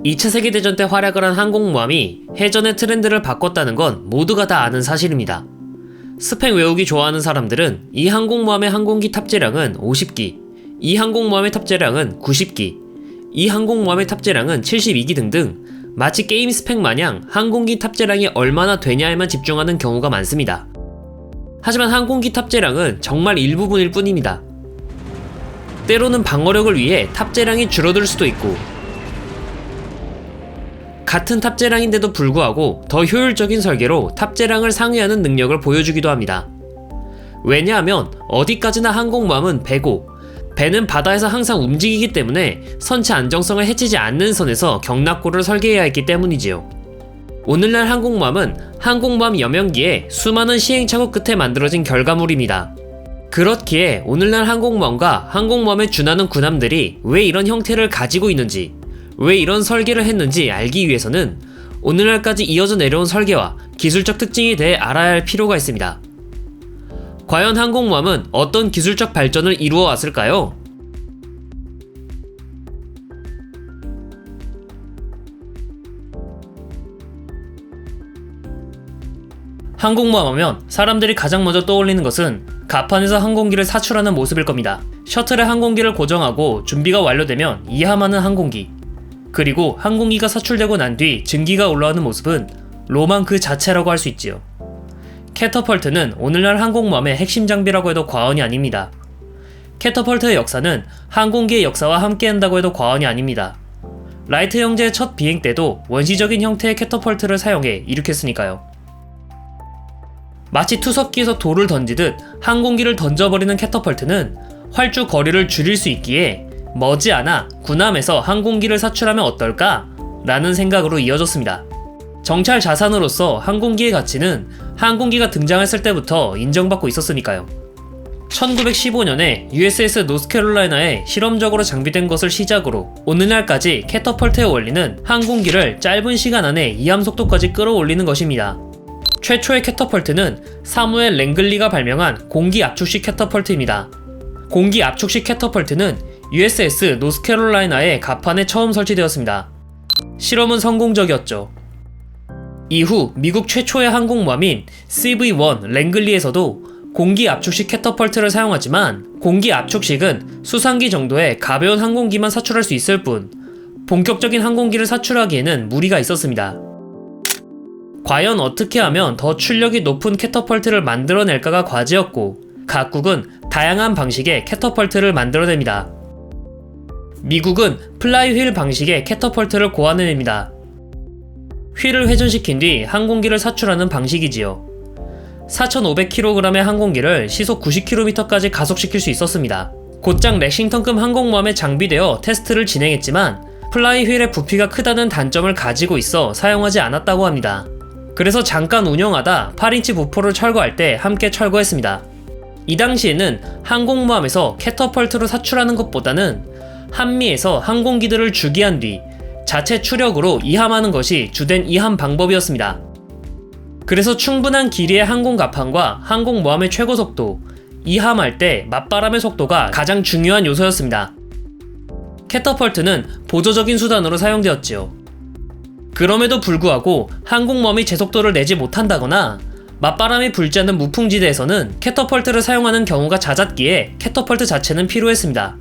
2차 세계대전 때 활약을 한 항공모함이 해전의 트렌드를 바꿨다는 건 모두가 다 아는 사실입니다. 스펙 외우기 좋아하는 사람들은 이 항공모함의 항공기 탑재량은 50기, 이 항공모함의 탑재량은 90기, 이 항공모함의 탑재량은 72기 등등 마치 게임 스펙 마냥 항공기 탑재량이 얼마나 되냐에만 집중하는 경우가 많습니다. 하지만 항공기 탑재량은 정말 일부분일 뿐입니다. 때로는 방어력을 위해 탑재량이 줄어들 수도 있고, 같은 탑재량인데도 불구하고 더 효율적인 설계로 탑재량을 상회하는 능력을 보여주기도 합니다. 왜냐하면 어디까지나 항공모함은 배고, 배는 바다에서 항상 움직이기 때문에 선체 안정성을 해치지 않는 선에서 경납고를 설계해야 했기 때문이지요. 오늘날 항공모함은 항공모함 여명기에 수많은 시행착오 끝에 만들어진 결과물입니다. 그렇기에 오늘날 항공모함과 항공모함에 준하는 군함들이 왜 이런 형태를 가지고 있는지, 왜 이런 설계를 했는지 알기 위해서는 오늘날까지 이어져 내려온 설계와 기술적 특징에 대해 알아야 할 필요가 있습니다. 과연 항공모함은 어떤 기술적 발전을 이루어 왔을까요? 항공모함 하면 사람들이 가장 먼저 떠올리는 것은 갑판에서 항공기를 사출하는 모습일 겁니다. 셔틀에 항공기를 고정하고 준비가 완료되면 이함하는 항공기, 그리고 항공기가 사출되고 난 뒤 증기가 올라오는 모습은 로망 그 자체라고 할 수 있지요. 캐터펄트는 오늘날 항공모함의 핵심 장비라고 해도 과언이 아닙니다. 캐터펄트의 역사는 항공기의 역사와 함께한다고 해도 과언이 아닙니다. 라이트 형제의 첫 비행 때도 원시적인 형태의 캐터펄트를 사용해 이륙했으니까요. 마치 투석기에서 돌을 던지듯 항공기를 던져버리는 캐터펄트는 활주 거리를 줄일 수 있기에 머지않아 군함에서 항공기를 사출하면 어떨까? 라는 생각으로 이어졌습니다. 정찰 자산으로서 항공기의 가치는 항공기가 등장했을 때부터 인정받고 있었으니까요. 1915년에 USS 노스캐롤라이나에 실험적으로 장비된 것을 시작으로 오늘날까지 캐터펄트의 원리는 항공기를 짧은 시간 안에 이함 속도까지 끌어올리는 것입니다. 최초의 캐터펄트는 사무엘 랭글리가 발명한 공기 압축식 캐터펄트입니다. 공기 압축식 캐터펄트는 USS 노스캐롤라이나의 갑판에 처음 설치되었습니다. 실험은 성공적이었죠. 이후 미국 최초의 항공모함인 CV-1 랭글리에서도 공기 압축식 캐터펄트를 사용하지만 공기 압축식은 수상기 정도의 가벼운 항공기만 사출할 수 있을 뿐 본격적인 항공기를 사출하기에는 무리가 있었습니다. 과연 어떻게 하면 더 출력이 높은 캐터펄트를 만들어낼까가 과제였고, 각국은 다양한 방식의 캐터펄트를 만들어냅니다. 미국은 플라이 휠 방식의 캐터펄트를 고안해냅니다. 휠을 회전시킨 뒤 항공기를 사출하는 방식이지요. 4,500kg의 항공기를 시속 90km까지 가속시킬 수 있었습니다. 곧장 렉싱턴급 항공모함에 장비되어 테스트를 진행했지만 플라이 휠의 부피가 크다는 단점을 가지고 있어 사용하지 않았다고 합니다. 그래서 잠깐 운영하다 8인치 부포를 철거할 때 함께 철거했습니다. 이 당시에는 항공모함에서 캐터펄트로 사출하는 것보다는 한미에서 항공기들을 주기한 뒤 자체 추력으로 이함하는 것이 주된 이함 방법이었습니다. 그래서 충분한 길이의 항공갑판과 항공모함의 최고 속도, 이함할 때 맞바람의 속도가 가장 중요한 요소였습니다. 캐터펄트는 보조적인 수단으로 사용되었지요. 그럼에도 불구하고 항공모함이 제속도를 내지 못한다거나 맞바람이 불지 않는 무풍지대에서는 캐터펄트를 사용하는 경우가 잦았기에 캐터펄트 자체는 필요했습니다.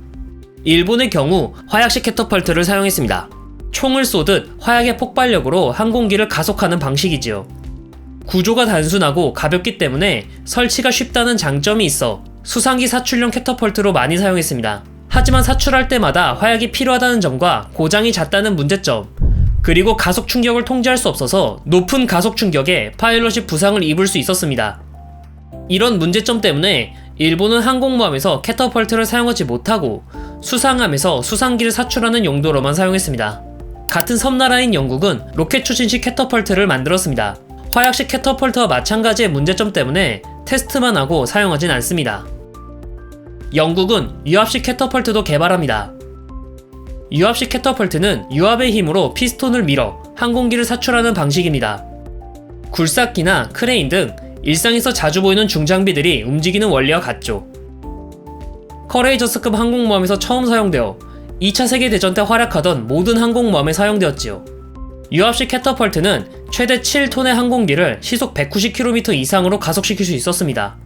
일본의 경우 화약식 캐터펄트를 사용했습니다. 총을 쏘듯 화약의 폭발력으로 항공기를 가속하는 방식이지요. 구조가 단순하고 가볍기 때문에 설치가 쉽다는 장점이 있어 수상기 사출용 캐터펄트로 많이 사용했습니다. 하지만 사출할 때마다 화약이 필요하다는 점과 고장이 잦다는 문제점, 그리고 가속 충격을 통제할 수 없어서 높은 가속 충격에 파일럿이 부상을 입을 수 있었습니다. 이런 문제점 때문에 일본은 항공모함에서 캐터펄트를 사용하지 못하고 수상함에서 수상기를 사출하는 용도로만 사용했습니다. 같은 섬나라인 영국은 로켓 추진식 캐터펄트를 만들었습니다. 화약식 캐터펄트와 마찬가지의 문제점 때문에 테스트만 하고 사용하진 않습니다. 영국은 유압식 캐터펄트도 개발합니다. 유압식 캐터펄트는 유압의 힘으로 피스톤을 밀어 항공기를 사출하는 방식입니다. 굴삭기나 크레인 등 일상에서 자주 보이는 중장비들이 움직이는 원리와 같죠. 커레이저스급 항공모함에서 처음 사용되어 2차 세계대전 때 활약하던 모든 항공모함에 사용되었지요. 유압식 캐터펄트는 최대 7톤의 항공기를 시속 190km 이상으로 가속시킬 수 있었습니다.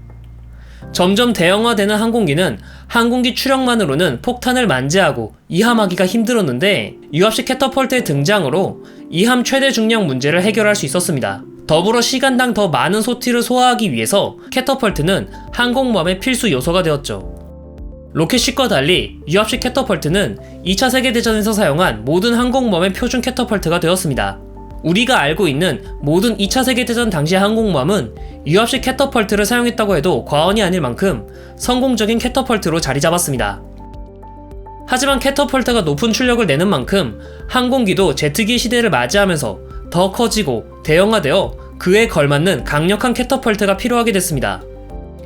점점 대형화되는 항공기는 항공기 추력만으로는 폭탄을 만재하고 이함하기가 힘들었는데 유압식 캐터펄트의 등장으로 이함 최대 중량 문제를 해결할 수 있었습니다. 더불어 시간당 더 많은 소티를 소화하기 위해서 캐터펄트는 항공모함의 필수 요소가 되었죠. 로켓식과 달리 유압식 캐터펄트는 2차 세계대전에서 사용한 모든 항공모함의 표준 캐터펄트가 되었습니다. 우리가 알고 있는 모든 2차 세계대전 당시 항공모함은 유압식 캐터펄트를 사용했다고 해도 과언이 아닐 만큼 성공적인 캐터펄트로 자리 잡았습니다. 하지만 캐터펄트가 높은 출력을 내는 만큼 항공기도 제트기 시대를 맞이하면서 더 커지고 대형화되어 그에 걸맞는 강력한 캐터펄트가 필요하게 됐습니다.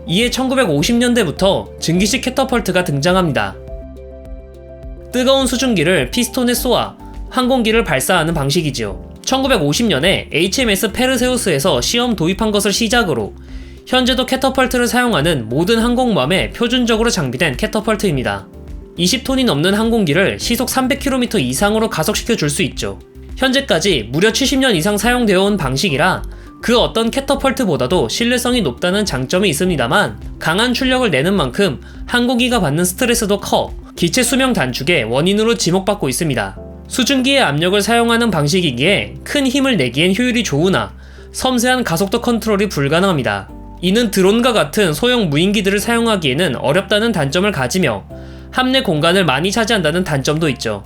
이에 1950년대부터 증기식 캐터펄트가 등장합니다. 뜨거운 수증기를 피스톤에 쏘아 항공기를 발사하는 방식이지요. 1950년에 HMS 페르세우스에서 시험 도입한 것을 시작으로 현재도 캐터펄트를 사용하는 모든 항공모함에 표준적으로 장비된 캐터펄트입니다. 20톤이 넘는 항공기를 시속 300km 이상으로 가속시켜 줄 수 있죠. 현재까지 무려 70년 이상 사용되어 온 방식이라 그 어떤 캐터펄트보다도 신뢰성이 높다는 장점이 있습니다만 강한 출력을 내는 만큼 항공기가 받는 스트레스도 커 기체 수명 단축의 원인으로 지목받고 있습니다. 수증기의 압력을 사용하는 방식이기에 큰 힘을 내기엔 효율이 좋으나 섬세한 가속도 컨트롤이 불가능합니다. 이는 드론과 같은 소형 무인기들을 사용하기에는 어렵다는 단점을 가지며 함내 공간을 많이 차지한다는 단점도 있죠.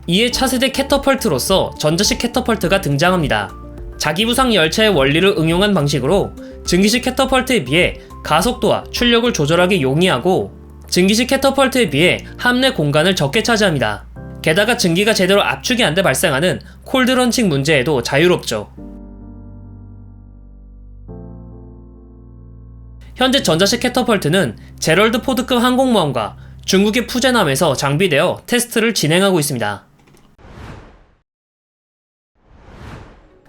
이에 차세대 캐터펄트로서 전자식 캐터펄트가 등장합니다. 자기부상 열차의 원리를 응용한 방식으로 증기식 캐터펄트에 비해 가속도와 출력을 조절하기 용이하고 증기식 캐터펄트에 비해 함내 공간을 적게 차지합니다. 게다가 증기가 제대로 압축이 안 돼 발생하는 콜드런칭 문제에도 자유롭죠. 현재 전자식 캐터펄트는 제럴드 포드급 항공모함과 중국의 푸젠함에서 장비되어 테스트를 진행하고 있습니다.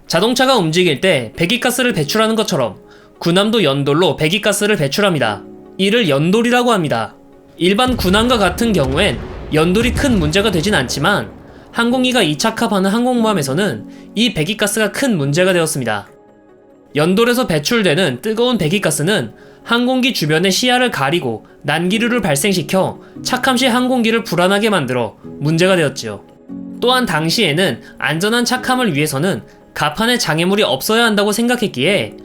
자동차가 움직일 때 배기가스를 배출하는 것처럼 군함도 연돌로 배기가스를 배출합니다. 이를 연돌이라고 합니다. 일반 군함과 같은 경우엔 연돌이 큰 문제가 되진 않지만 항공기가 이착합하는 항공모함에서는 이 배기가스가 큰 문제가 되었습니다. 연돌에서 배출되는 뜨거운 배기가스는 항공기 주변의 시야를 가리고 난기류를 발생시켜 착함 시 항공기를 불안하게 만들어 문제가 되었지요. 또한 당시에는 안전한 착함을 위해서는 갑판에 장애물이 없어야 한다고 생각했기에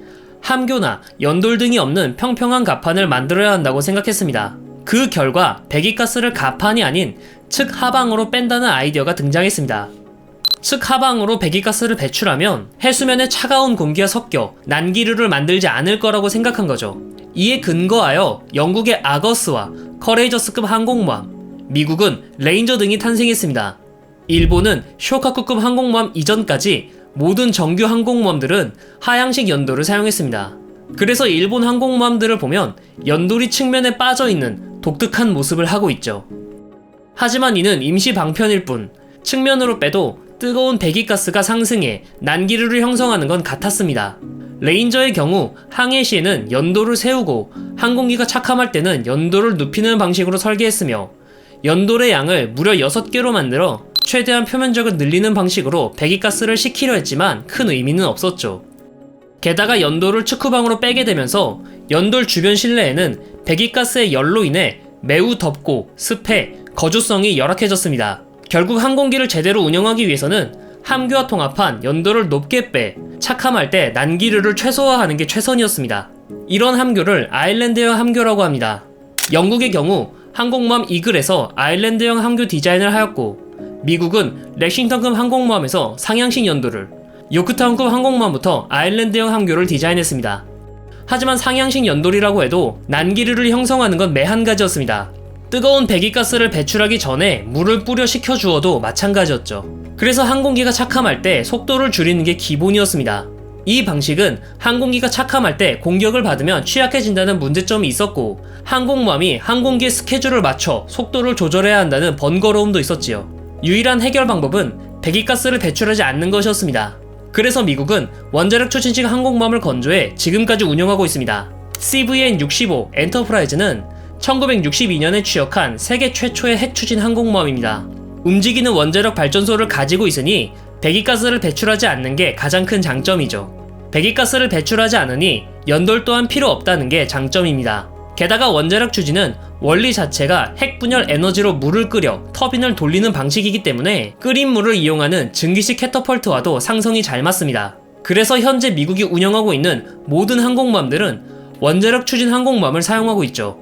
함교나 연돌 등이 없는 평평한 갑판을 만들어야 한다고 생각했습니다. 그 결과 배기가스를 갑판이 아닌 측 하방으로 뺀다는 아이디어가 등장했습니다. 측 하방으로 배기가스를 배출하면 해수면에 차가운 공기가 섞여 난기류를 만들지 않을 거라고 생각한 거죠. 이에 근거하여 영국의 아거스와 커레이저스급 항공모함, 미국은 레인저 등이 탄생했습니다. 일본은 쇼카쿠급 항공모함 이전까지 모든 정규 항공모함들은 하향식 연돌을 사용했습니다. 그래서 일본 항공모함들을 보면 연돌이 측면에 빠져있는 독특한 모습을 하고 있죠. 하지만 이는 임시 방편일 뿐 측면으로 빼도 뜨거운 배기가스가 상승해 난기류를 형성하는 건 같았습니다. 레인저의 경우 항해 시에는 연돌을 세우고 항공기가 착함할 때는 연돌을 눕히는 방식으로 설계했으며 연돌의 양을 무려 6개로 만들어 최대한 표면적을 늘리는 방식으로 배기가스를 식히려 했지만 큰 의미는 없었죠. 게다가 연돌을 측후방으로 빼게 되면서 연돌 주변 실내에는 배기가스의 열로 인해 매우 덥고 습해 거주성이 열악해졌습니다. 결국 항공기를 제대로 운영하기 위해서는 함교와 통합한 연돌을 높게 빼 착함할 때 난기류를 최소화하는 게 최선이었습니다. 이런 함교를 아일랜드형 함교라고 합니다. 영국의 경우 항공모함 이글에서 아일랜드형 함교 디자인을 하였고 미국은 렉싱턴급 항공모함에서 상향식 연돌을, 요크타운급 항공모함부터 아일랜드형 함교를 디자인했습니다. 하지만 상향식 연돌이라고 해도 난기류를 형성하는 건 매한 가지였습니다. 뜨거운 배기가스를 배출하기 전에 물을 뿌려 식혀주어도 마찬가지였죠. 그래서 항공기가 착함할 때 속도를 줄이는 게 기본이었습니다. 이 방식은 항공기가 착함할 때 공격을 받으면 취약해진다는 문제점이 있었고 항공모함이 항공기의 스케줄을 맞춰 속도를 조절해야 한다는 번거로움도 있었지요. 유일한 해결 방법은 배기가스를 배출하지 않는 것이었습니다. 그래서 미국은 원자력 추진식 항공모함을 건조해 지금까지 운영하고 있습니다. CVN-65 엔터프라이즈는 1962년에 취역한 세계 최초의 핵추진 항공모함입니다. 움직이는 원자력 발전소를 가지고 있으니 배기가스를 배출하지 않는 게 가장 큰 장점이죠. 배기가스를 배출하지 않으니 연돌 또한 필요 없다는 게 장점입니다. 게다가 원자력 추진은 원리 자체가 핵분열 에너지로 물을 끓여 터빈을 돌리는 방식이기 때문에 끓인 물을 이용하는 증기식 캐터펄트와도 상성이 잘 맞습니다. 그래서 현재 미국이 운영하고 있는 모든 항공모함들은 원자력 추진 항공모함을 사용하고 있죠.